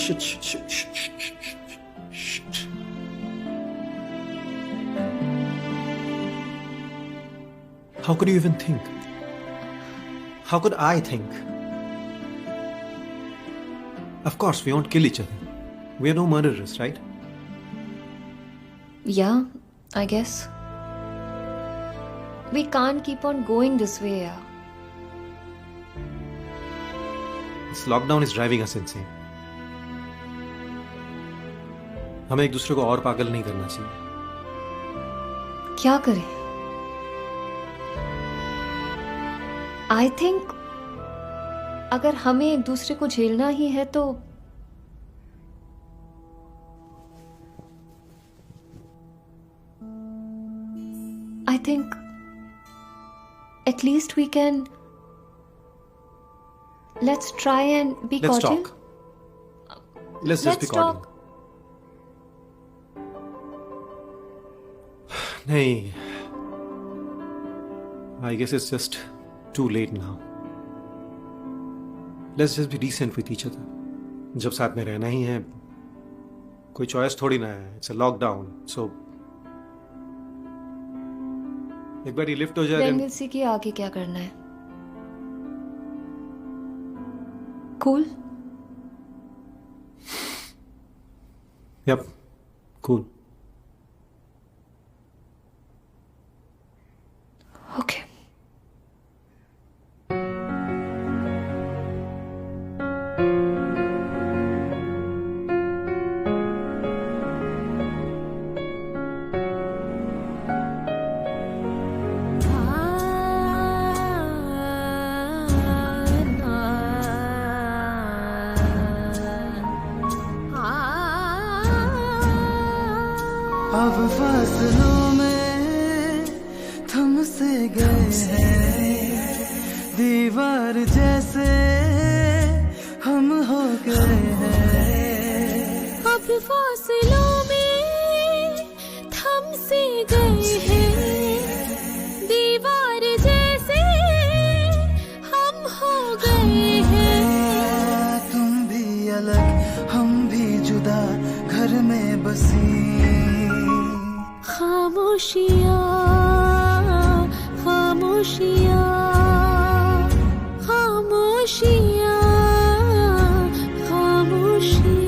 Shit, shit, shit, shit, shit, shit, shit, shit. How could you even think? How could I think? Of course, we won't kill each other. We are no murderers, right? Yeah, I guess. We can't keep on going this way, yeah. This lockdown is driving us insane. हमें एक दूसरे को और पागल नहीं करना चाहिए. क्या करें? आई थिंक अगर हमें एक दूसरे को झेलना ही है तो I think at least we can let's try and be Let's cordial. talk. Let's just be cordial. नहीं. I guess it's just too late now. Let's just be decent with each other. जब साथ में रहना ही है, कोई चॉइस थोड़ी ना है. It's a lockdown, so एक बार ये लिफ्ट हो जाए. Then we'll see कि आगे क्या करना है. Cool? Yep, cool. Okay. अब फासलों में थम से गए हैं, दीवार जैसे हम हो गए हैं. अब फासलों में थम से गए हैं, दीवार जैसे हम हो गए हैं. तुम भी अलग हम भी जुदा, घर में बसी खामोशियाँ खामोशियाँ खामोशियाँ खामोशियाँ.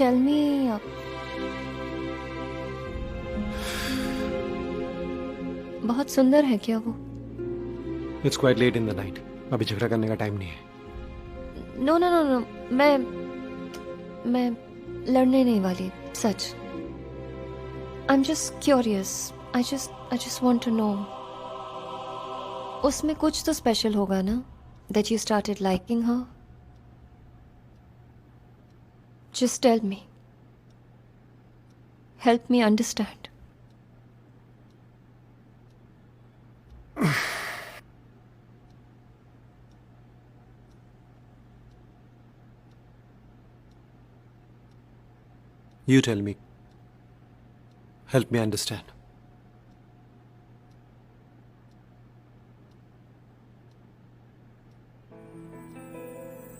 Tell me, बहुत सुंदर है क्या वो? It's quite late in the night. अभी झगड़ा करने का टाइम नहीं है. नो नो नो नो, मैं लड़ने नहीं वाली, सच. I'm just curious. I just want to know. उसमें कुछ तो स्पेशल होगा ना? That you started liking her? Just tell me. Help me understand. You tell me. Help me understand.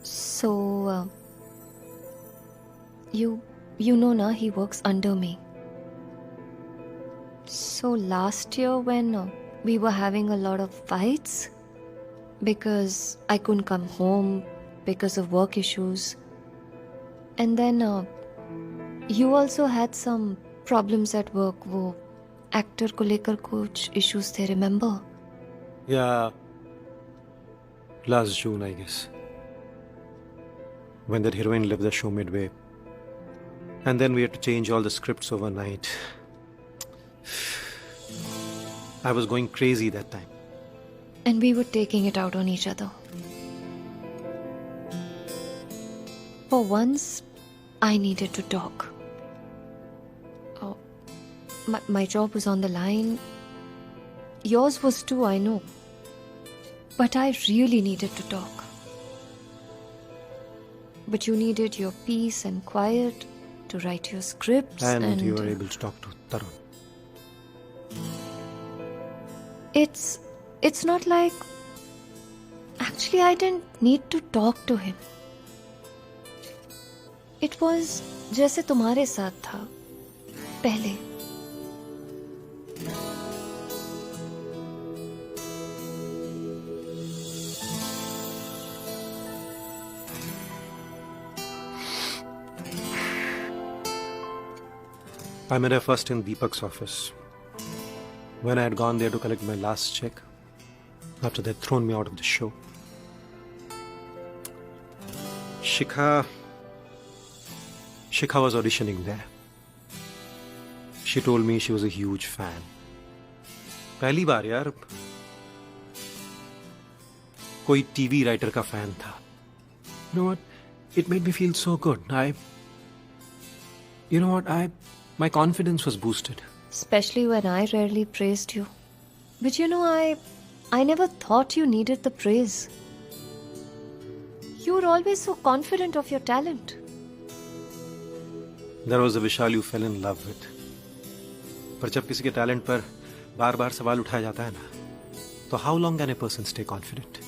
So, you you know na, he works under me. So last year when we were having a lot of fights because I couldn't come home because of work issues, and then you also had some problems at work. वो actor को लेकर कुछ issues थे, remember? Yeah. Last June, I guess. When that heroine left the show midway. And then we had to change all the scripts overnight. I was going crazy that time. And we were taking it out on each other. For once, I needed to talk. Oh, my job was on the line. Yours was too, I know. But I really needed to talk. But you needed your peace and quiet to write your scripts. And you were able to talk to Tarun. It's not like... Actually, I didn't need to talk to him. It was जैसे तुम्हारे साथ था पहले. I met her first in Deepak's office. When I had gone there to collect my last check, after they'd thrown me out of the show. Shikha was auditioning there. She told me she was a huge fan. पहली बार यार कोई TV writer का fan था. You know what? It made me feel so good. My confidence was boosted. Especially when I rarely praised you. But you know, I never thought you needed the praise. You were always so confident of your talent. There was a Vishal you fell in love with. पर जब किसी के talent पर बार-बार सवाल उठाया जाता है ना, तो how long can a person stay confident?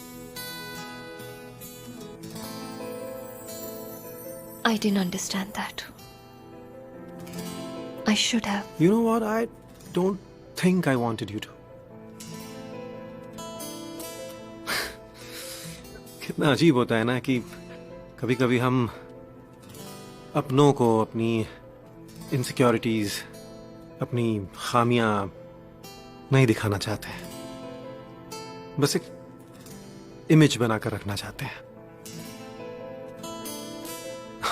I didn't understand that. I should have. You know what? I don't think I wanted you to. कितना अजीब होता है ना कि कभी-कभी हम अपनों को अपनी इनसिक्योरिटीज, अपनी खामियां नहीं दिखाना चाहते हैं. बस एक इमेज बनाकर रखना चाहते हैं.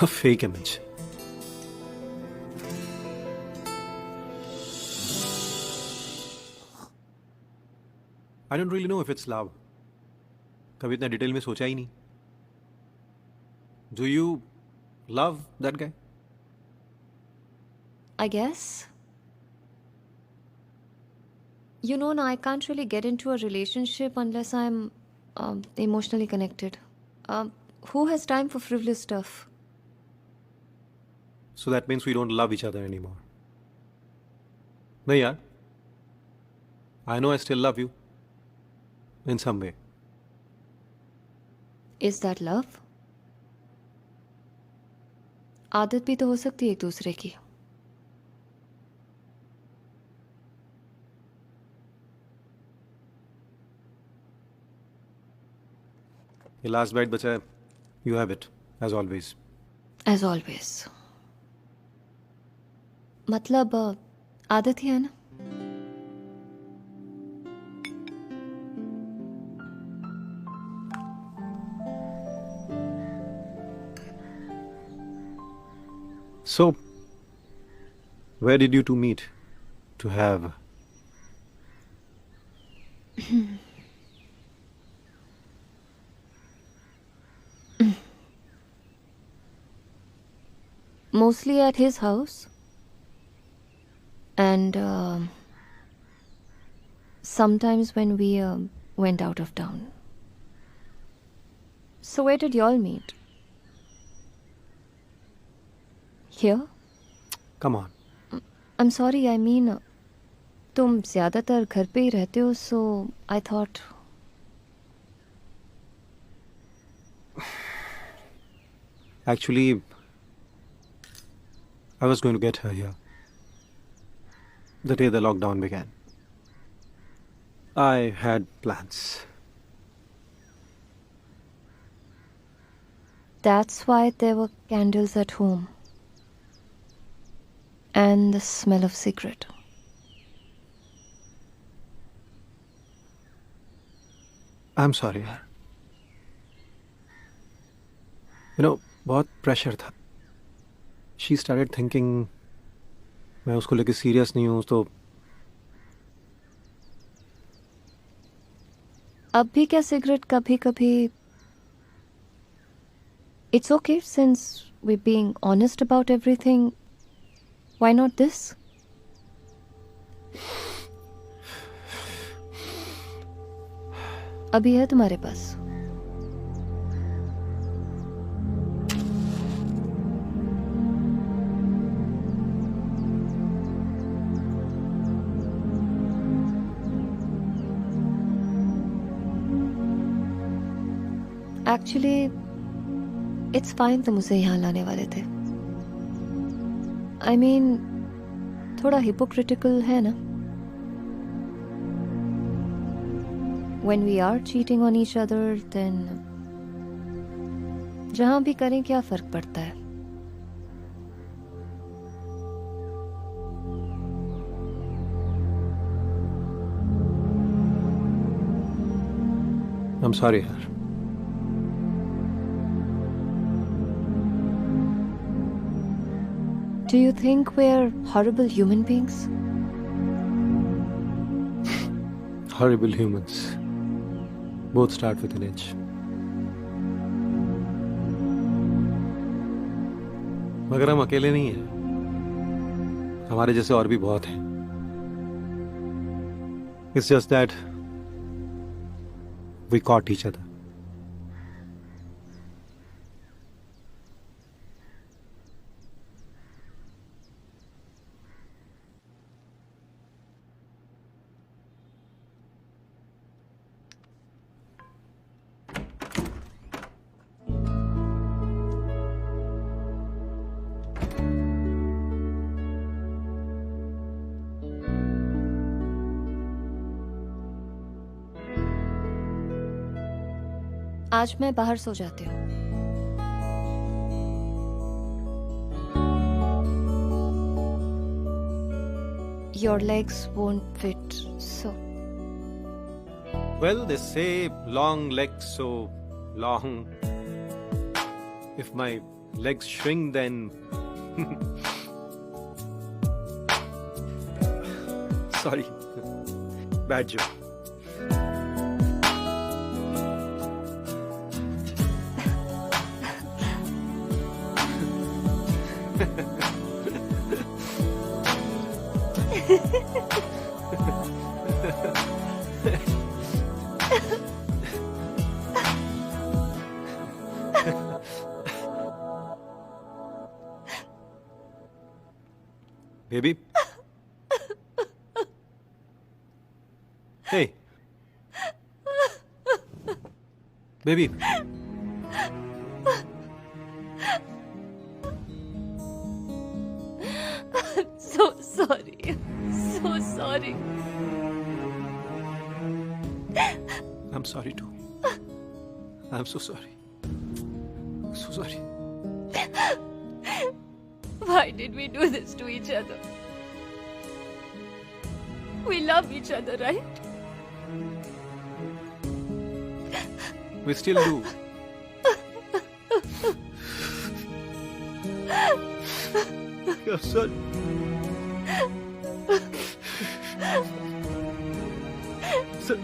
A fake image. I don't really know if it's love. कभी इतना डिटेल में सोचा ही नहीं. Do you love that guy? I guess. You know, now I can't really get into a relationship unless I'm emotionally connected. Who has time for frivolous stuff? So that means we don't love each other anymore. नहीं यार. I know I still love you. In some way. Is that love? आदत भी तो हो सकती है एक दूसरे की. ये लास्ट बाइट बचा है. You have it, as always. As always. मतलब आदत ही है ना. So, where did you two meet to have? Mostly at his house. And sometimes when we went out of town. So where did y'all meet? Here? Come on. I'm sorry, I mean, तुम ज़्यादातर घर पे ही रहते हो, so I thought. Actually, I was going to get her here the day the lockdown began. I had plans. That's why there were candles at home. And the smell of cigarette. I'm sorry यार. बहुत pressure था. She started thinking मैं उसको लेके serious नहीं हूँ तो अब भी क्या सिगरेट कभी कभी. It's okay since we're being honest about everything. Why not this? अभी है तुम्हारे पास. Actually, it's fine तुम उसे यहाँ लाने वाले थे. I mean, थोड़ा hypocritical है ना? When we are cheating on each other, then जहाँ भी करें क्या फर्क पड़ता है? I'm sorry यार. Do you think we're horrible human beings? Horrible humans. Both start with an H. मगर हम अकेले नहीं हैं. हमारे जैसे और भी बहुत हैं. It's just that we caught each other. आज मैं बाहर सो जाती हूँ. Your legs won't fit, so. Well, they say long legs so long. If my legs shrink, then sorry, bad joke. Baby. Hey. Baby. So sorry. So sorry. I'm sorry too. I'm so sorry. So sorry. Why did we do this to each other? We love each other, right? We still do. Your son. Son.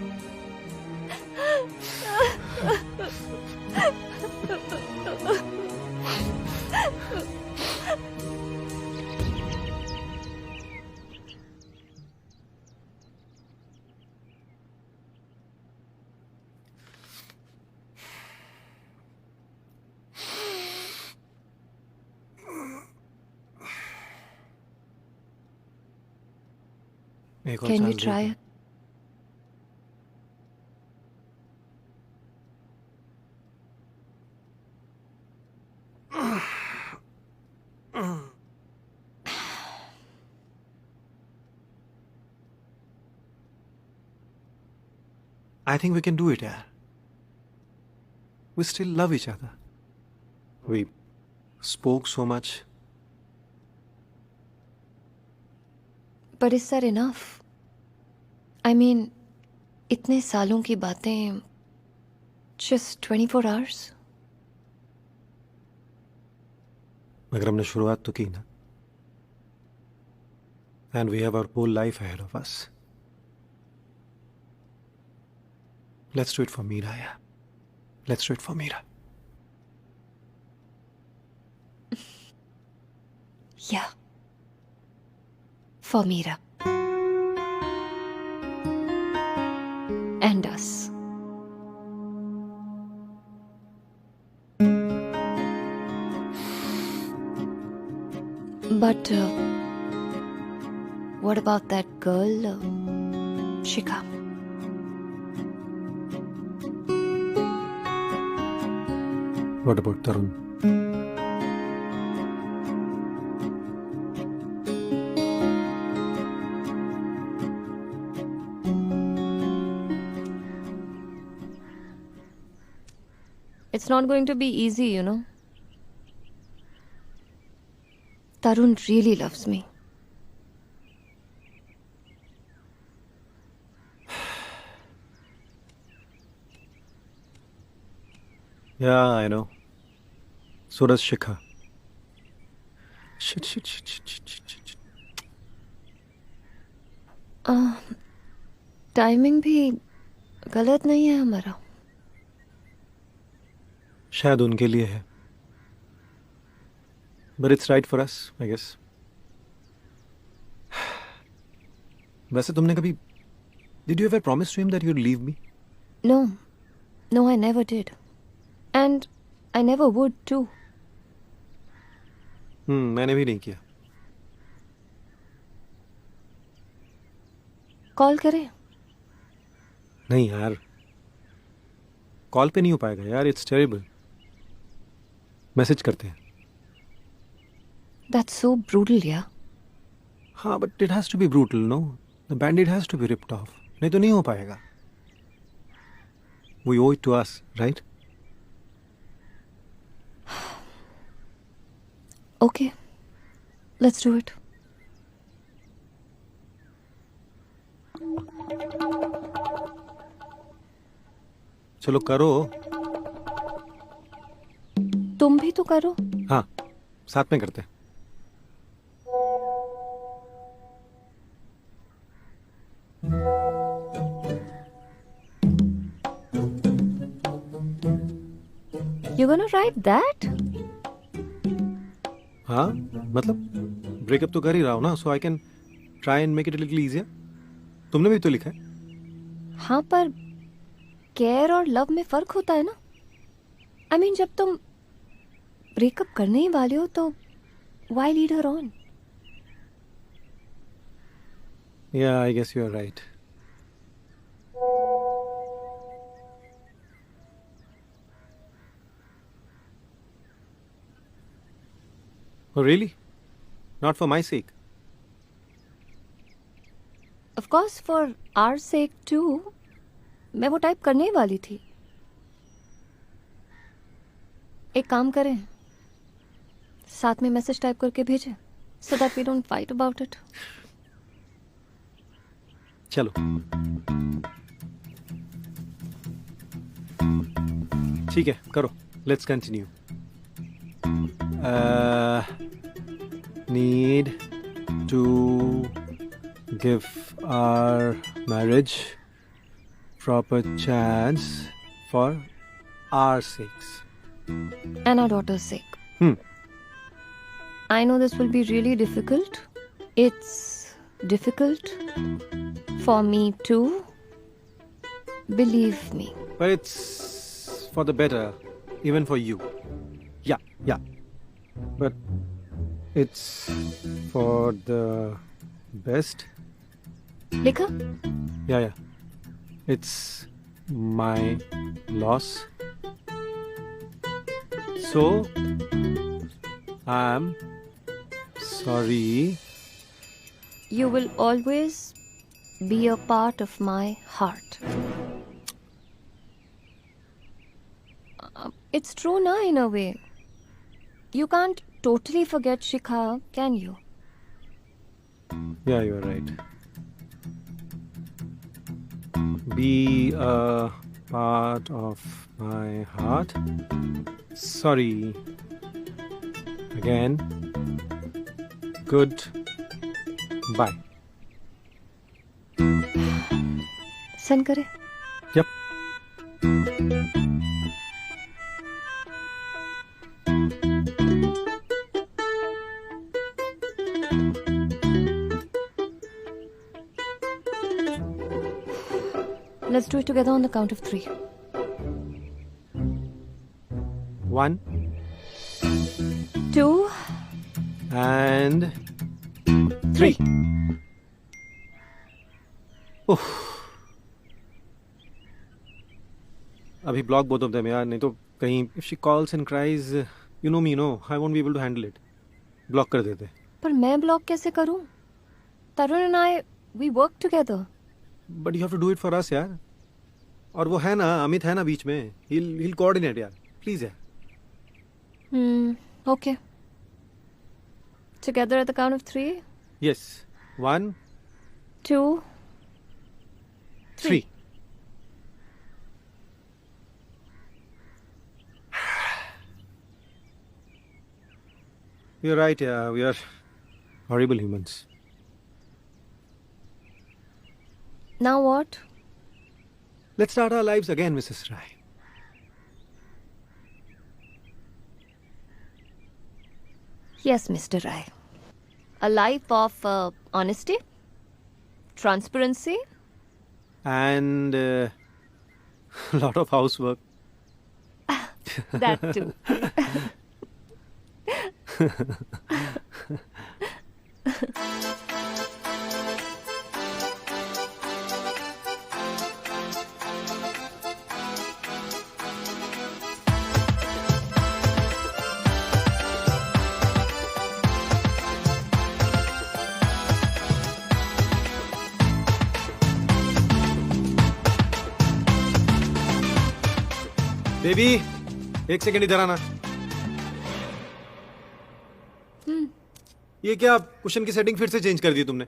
Can we try it? I think we can do it, yaar. We still love each other. We spoke so much. But is that enough? I mean, इतने सालों की बातें, just 24 hours? मगर हमने शुरुआत तो की ना. And we have our whole life ahead of us. Let's do it for Meera, yeah. Let's do it for Meera. Yeah. For Meera. And us. But what about that girl, Shikha? What about Tarun? It's not going to be easy, you know. Tarun really loves me. Yeah, I know. So does Shikha. Shit. Timing भी गलत नहीं है हमारा. शायद उनके लिए है. But it's right for us, I guess. वैसे तुमने कभी Did you ever promise to him that you'd leave me? No, I never did. And I never would too. मैंने भी नहीं किया. कॉल करें? नहीं यार. कॉल पे नहीं हो पाएगा यार. It's terrible. मैसेज करते हैं. That's so brutal, yeah. हाँ, but it has to be brutal, no? The band-aid has to be ripped off. नहीं तो नहीं हो पाएगा. We owe it to us, right? Okay, let's do it. चलो करो. तुम भी तो करो. हाँ, साथ में करते हैं. You're gonna write that? हाँ, मतलब ब्रेकअप तो कर ही रहा हूँ ना, so I can try and make it a little easier. तुमने भी तो लिखा है. हाँ, पर केयर और लव में फर्क होता है ना. I mean, जब तुम ब्रेकअप करने ही वाले हो तो why lead her on? Yeah, I guess you're right. Oh, really? Not for my sake? Of course, for our sake too. मैं वो टाइप करने ही वाली थी. एक काम करें, साथ में मैसेज टाइप करके भेजें, so that we don't fight about it. चलो. ठीक है, करो. Let's continue. Need to give our marriage proper chance for our sakes. And our daughter's sake. I know this will be really difficult. It's difficult for me too. Believe me. But it's for the better, even for you. Yeah. But it's for the best. लिखा? Yeah. It's my loss. So, I'm sorry. You will always be a part of my heart. It's true na in a way. You can't totally forget Shikha, can you? Yeah, you're right. Be a part of my heart. Sorry. Again. Good. Bye. Send करे. Yep. Let's do it together on the count of 3. 1 2 and 3. Oof. अभी block both of them यार, नहीं तो कहीं if she calls and cries, you know me, no, I won't be able to handle it. Block कर देते. पर मैं block कैसे करूं? तरुण and I, we work together. But you have to do it for us यार. और वो है ना, अमित है ना बीच में. He'll coordinate यार. Please यार. Okay. Together at the count of 3. Yes. 1 2 3. You're right, yeah. We are horrible humans. Now what? Let's start our lives again, Mrs. Rai. Yes, Mr. Rai. A life of honesty, transparency, And a lot of housework. that too. Baby, 1 second इधर आना. ये क्या cushion की setting फिर से change कर दी तुमने?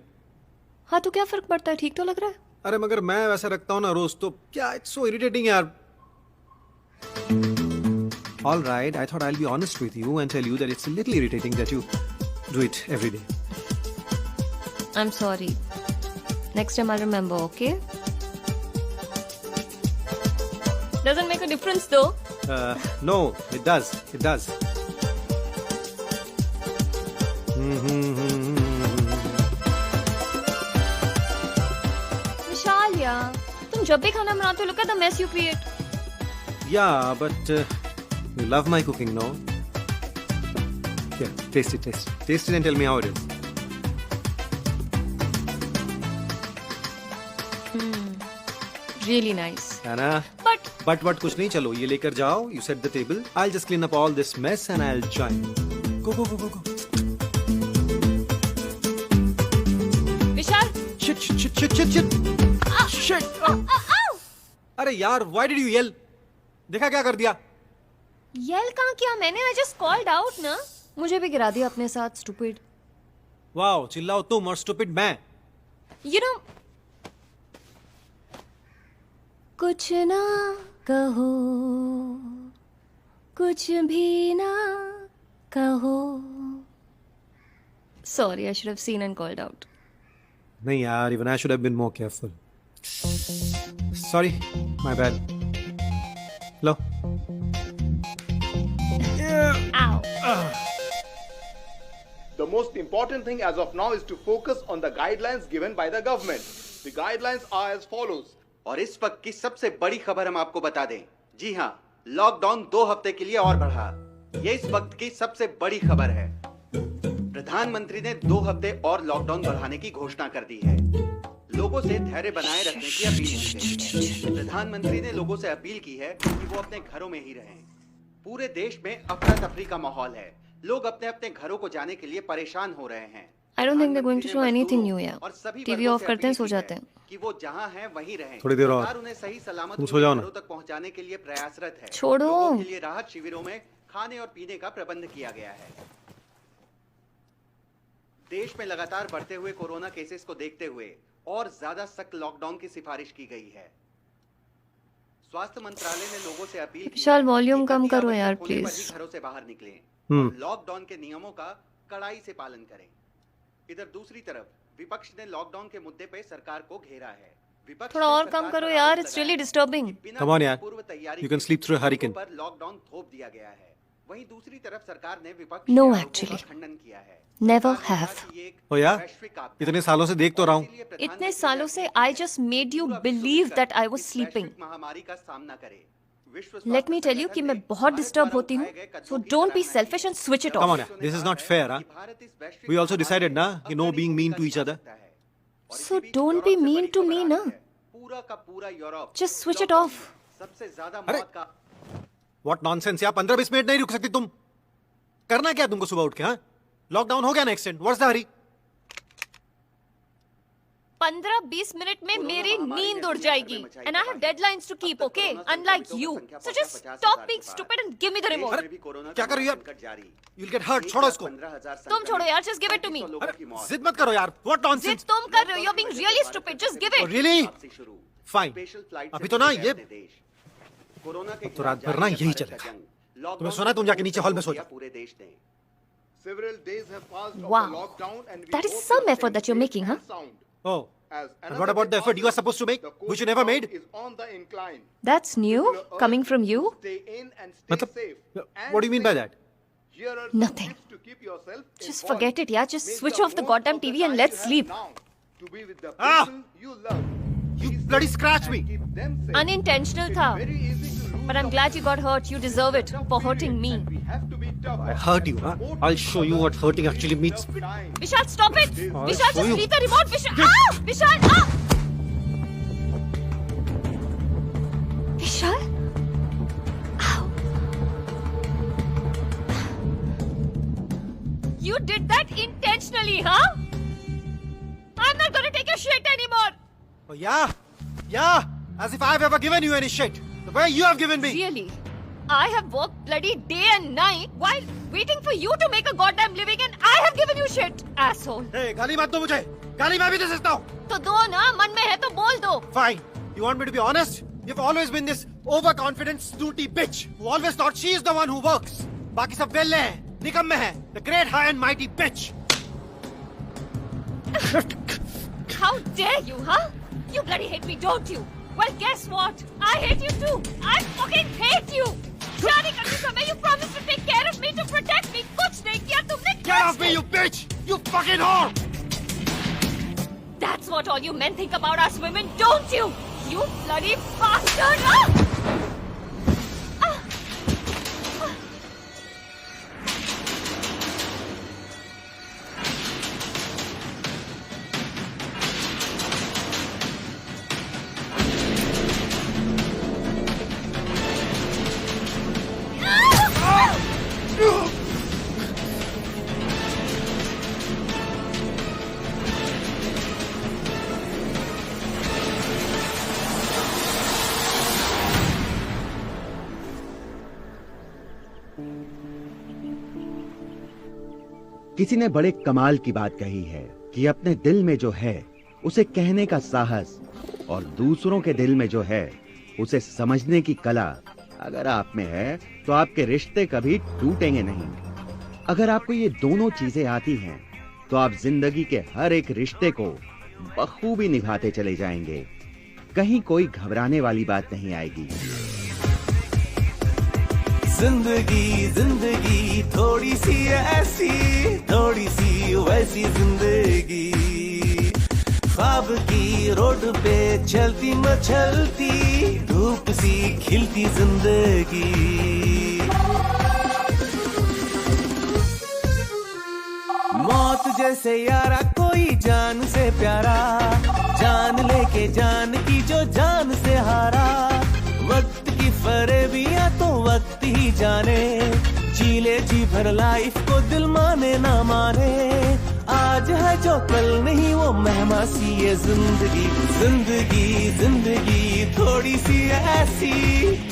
हाँ तो क्या फर्क पड़ता है, ठीक तो लग रहा है. अरे मगर मैं वैसा रखता हूँ ना रोज, तो क्या इट्स सो इरिटेटिंग यार. All right, I thought I'll be honest with you and tell you that it's a little irritating that you do it every day. I'm sorry. Next time I'll remember, okay? Doesn't make a difference though. No, it does. It does. विशाल यार, तुम जब भी खाना बनाते हो, look at the mess you create. Yeah, but you love my cooking, no? Here, taste it. Taste it and tell me how it is. Really nice. है ना? But But कुछ नहीं, चलो ये लेकर जाओ. You set the table. I'll just clean up all this mess and I'll join. Go. Vishal. Shit. Shit. अरे यार, why did you yell? देखा क्या कर दिया? Yell कहाँ किया मैंने? I just called out ना. मुझे भी गिरा दिया अपने साथ, stupid. Wow, चिल्लाओ तुम और stupid मैं. You know. कुछ ना कहो, कुछ भी ना कहो. Sorry, I should have seen and called out. नहीं यार, even I should have been more careful. Sorry, my bad. Low. Ow. The most important thing as of now is to focus on the guidelines given by the government. The guidelines are as follows. और इस वक्त की सबसे बड़ी खबर हम आपको बता दें. जी हाँ, लॉकडाउन 2 हफ्ते के लिए और बढ़ा. ये इस वक्त की सबसे बड़ी खबर है. प्रधानमंत्री ने 2 हफ्ते और लॉकडाउन बढ़ाने की घोषणा कर दी है. लोगों से धैर्य बनाए रखने की अपील की है. प्रधानमंत्री ने लोगों से अपील की है कि वो अपने घरों में ही रहें. पूरे देश में अफरा तफरी का माहौल है. लोग अपने अपने घरों को जाने के लिए परेशान हो रहे हैं. I don't think they're going to show anything new here. और सभी TV वर्गों ऑफ से करते हैं, अपील सो की जाते है हैं. कि वो जहां हैं वहीं रहें। थोड़ी देर और। सरकार उन्हें सही सलामत तुम सो जाओ ना। घरों तक पहुंचाने के लिए प्रयासरत है। छोड़ो। लोगों के लिए राहत शिविरों में खाने और पीने का प्रबंध किया गया है। देश में लगातार बढ़ते हुए कोरोना केसेस को देखते हुए और ज्यादा सख्त लॉकडाउन की सिफारिश की गई है। स्वास्थ्य मंत्रालय ने लोगों से अपील की विशाल, है वॉल्यूम कि कम अति करो आवश्यक यार, होने पर प्लीज. ही घरों से बाहर निकलें हम्म। और लॉकडाउन के नियमों का कड़ाई से पालन करें। इधर दूसरी तरफ विपक्ष ने लॉकडाउन के मुद्दे पे सरकार को घेरा है। विपक्ष थोड़ा ने और सरकार कम पर करो आरोप यार, it's लगाया really है disturbing. कि बिना Come on यार. पूर्व तैयारी You can के sleep through a hurricane. लोगों पर लॉकडाउन थोप दिया गया है। वहीं दूसरी तरफ सरकार ने विपक्ष No, के आरोपों का actually. खंडन किया है। Never सरकार ने कहा have. कि ये एक ओ यार, वैश्विक आपदा इतने है। सालों से देख तो रहा हूँ. इसीलिए इतने प्रधानमंत्री सालों ने से अपील I की just है made you पूरा विश्व believe मिलकर that I was इस sleeping. वैश्विक महामारी का सामना करे। विश्व Let स्वास्थ्य me tell you संगठन कि ने मैं बहुत भारत डिस्टर्ब द्वारा होती हूँ, उठाए गए कदमों so की don't be सराहना selfish की। and switch it Come off. on यार, this is not fair, huh? कि भारत इस वैश्विक We also महामारी decided ना में कि no अग्रणी being mean to भूमिका each other. निभा सकता है। और इसी So beach don't Europe be से mean बड़ी to खबर me आ ना. रही है। पूरा का पूरा Europe Just switch it lockdown off. में सबसे ज्यादा अरे! मौत का What nonsense यार, 15-20 मिनट नहीं रुक सकती तुम? करना क्या तुमको सुबह उठ के? हाँ, लॉकडाउन हो गया ना extend. What's the hurry? 15-20 minute में मेरी नींद उड़ जाएगी. And I have deadlines to keep, okay? Unlike you. So just stop being stupid and give me the remote. क्या कर रही हो यार? You'll get hurt. छोड़ो इसको. तुम छोड़ो यार, just give it to me. अरे, जिद मत करो यार. What जिद nonsense? तुम कर रहे हो, you're being really stupid. Just give Oh, it. really? Fine. Fine. अभी तो ना ये तो रात भर ना यही चलेगा. तुम्हें सुना है, तुम जाके नीचे हॉल में सो जाओ. पूरे देश ने Several days have passed of Wow. the lockdown and we That is hope some you are effort that you're staying making, safe huh? and sound. Oh. As And another what about the day effort you are passes, supposed to make, the which you COVID never count made? is on the incline. That's new, coming from you. Stay in and stay मतलब, safe. And what do you mean by safe. that? Here are some Nothing. tips to keep yourself Just informed. forget it, yeah. Just Make switch the off the most goddamn of the TV and time let's you have sleep. now to be with the Ah! people you love. You Be bloody safe scratch and me. keep them safe. Unintentional It's था. very easy to lose But I'm the glad you got hurt. You deserve it tough for period, hurting me. and we have to be tough. I hurt you, huh? I'll show you what hurting actually means. Tough time. Vishal, stop it! I'll Vishal, show just you. leave the remote. Vishal, ah! Vishal, ah! Vishal? Ow. You did that intentionally, huh? I'm not gonna take your shit anymore. Oh, yeah. As if I've ever given you any shit. The way you have given me. Really? I have worked bloody day and night while waiting for you to make a goddamn living and I have given you shit, asshole. Hey, गाली मत दो मुझे. गाली मैं भी दे सकता हूँ. तो दो ना, मन में है तो बोल दो. Fine. You want me to be honest? You've always been this overconfident, snooty bitch who always thought she is the one who works. बाकी सब वेल्ले हैं, निकम्मे हैं. The great, high and mighty bitch. How dare you, huh? You bloody hate me, don't you? Well, guess what? I hate you too. I fucking hate you. शादी करने समय you promised to take care of me, to protect me. कुछ नहीं किया तुमने. Get off me, you bitch! You fucking whore! That's what all you men think about us women, don't you? You bloody bastard! Ah! किसी ने बड़े कमाल की बात कही है कि अपने दिल में जो है उसे कहने का साहस और दूसरों के दिल में जो है उसे समझने की कला अगर आप में है तो आपके रिश्ते कभी टूटेंगे नहीं। अगर आपको ये दोनों चीजें आती हैं तो आप जिंदगी के हर एक रिश्ते को बखूबी निभाते चले जाएंगे। कहीं कोई घबराने वाली बात नहीं आएगी। जिंदगी थोड़ी सी ऐसी थोड़ी सी वैसी जिंदगी, ख्वाब की रोड पे चलती मचलती धूप सी खिलती जिंदगी। मौत जैसे यारा कोई जान से प्यारा, जान लेके जान की जो जान से हारा। वक्त की फरेबियां तो वक्त ही जाने, जी ले जी भर लाइफ को दिल माने ना माने। आज है जो कल नहीं वो मेहमा सी ये जिंदगी जिंदगी जिंदगी थोड़ी सी ऐसी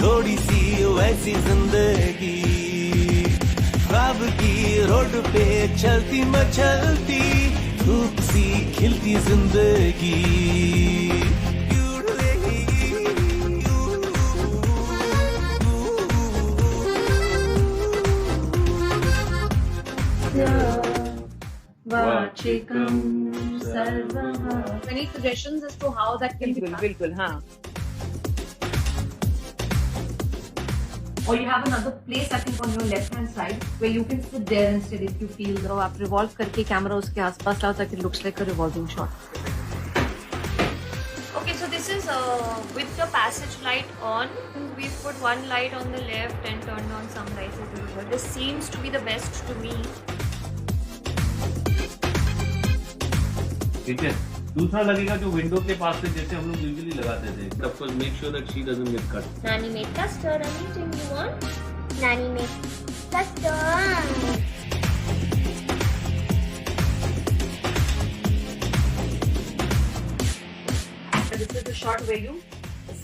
थोड़ी सी वैसी जिंदगी ख्वाब की रोड पे चलती मचलती धूप सी खिलती जिंदगी Any suggestions as to how that can be done? बिल्कुल हाँ. Or you have another place I think on your left hand side where you can sit there instead if you feel though आप revolve करके camera उसके आसपास लाओ ताकि it looks like a revolving shot. Okay, so this is with the passage light on. We've put one light on the left and turned on some lights as usual. This seems to be the best to me. ठीक है. दूसरा लगेगा जो window के पास से जैसे हम लोग यूजुअली लगाते थे. Of course, make sure that she doesn't get cut. Nani made custard. Anything you want? Nani made custard. This is the shot where you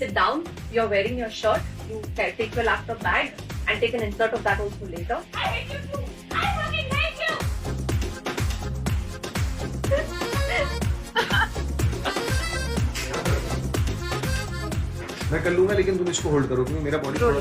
sit down, you're wearing your shirt, you take your laptop bag and take an insert of that also later. I hate you too! I fucking hate you! मैं कर लूंगा लेकिन तुम इसको hold करो क्योंकि मेरा body थोड़ा